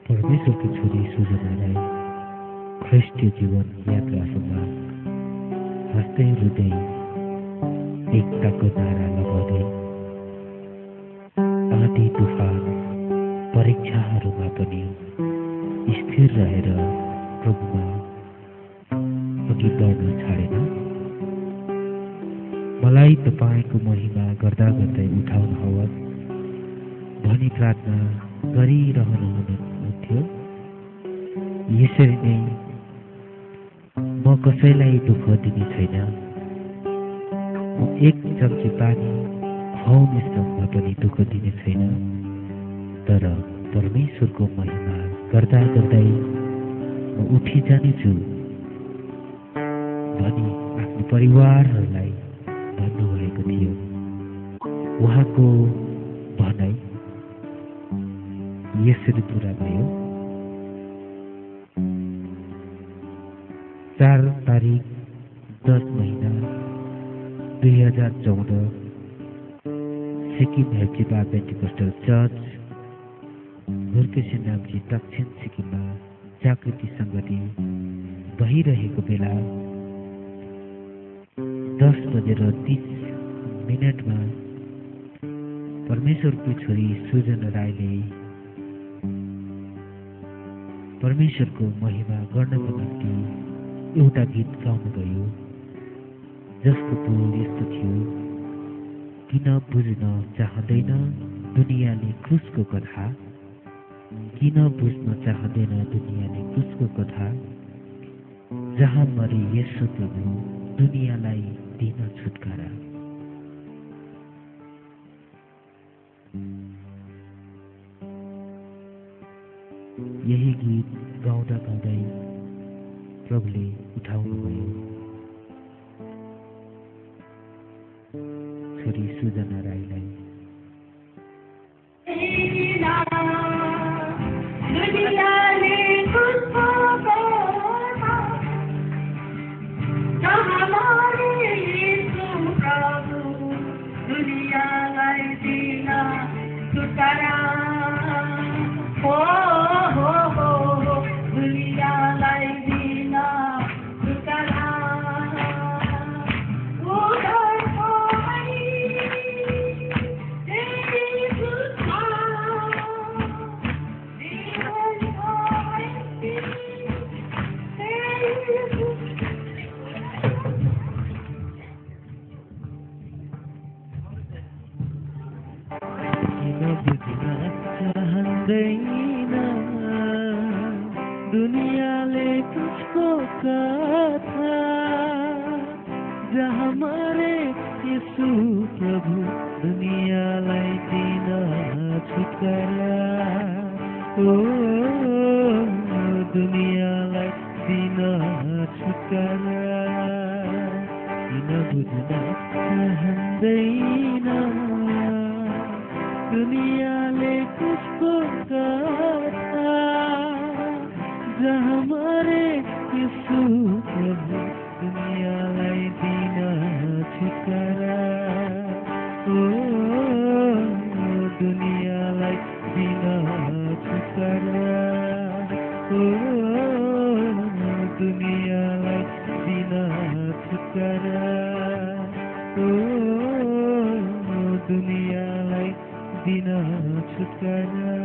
परमेश्वरकी छोरी सुजनालाई ख्रिस्टीय जीवन यात्रासँग हाँस्दै रुँदै एकताको नारा लगाउँदै आँधी तुफान परीक्षाहरूमा पनि स्थिर रहेर प्रभुमा अघि बढ्न छाडेन। मलाई तपाईँको महिमा गर्दा गर्दै उठाउनुहोस् भनी प्रार्थना गरिरहनुहुन्थ्यो। यसरी नै म कसैलाई दुःख दिने छैन। म एक चम्ची पानी खुवाउनेसम्म पनि दुःख दिने छैन। तर परमेश्वरको महिमा गर्दा गर्दै म उठी जानेछु भनी आफ्नो परिवारहरूलाई भन्नुभएको थियो। उहाँको भनाइ यसरी पुरा भयो। 4 तारिक 10 महिना 2014 सिक्किम हेप्जिपा पेन्टिकोस्टल चर्च हुर्केसी नाम्ची दक्षिण सिक्किममा जागृति सङ्गति भइरहेको बेला 10:30 परमेश्वरको छोरी सुजना राईले परमेश्वरको महिमा गर्नको निम्ति एउटा गीत गाउनुभयो, जसको बोल यस्तो थियो: किन बुझ्न चाहँदैन दुनियाँले क्रुसको कथा, किन बुझ्न चाहँदैन दुनियाँले क्रुसको कथा, जहाँ मरे येशू प्रभु दुनियाँलाई दिन छुटकारा। यही गीत गाउँदा गाउँदै प्रभुले उठाउनुभयो छोरी सुजना राईलाई। दुनियाले तुझको कथा, जहाँ मरे येशू प्रभु दुनियालाई दिन छुटकारा। ओ दुनियालाई दिन छुटकारा। किन बुझ्न चाहँदैन दुनियाले तुझको कथा, जहाँ मरे येशू प्रभु दुनियालाई दिन छुटकारा। ओ दुनियालाई दिन छुटकारा। ओ दुनियालाई दिन छुटकारा। ओ दुनियालाई दिन छुटकारा।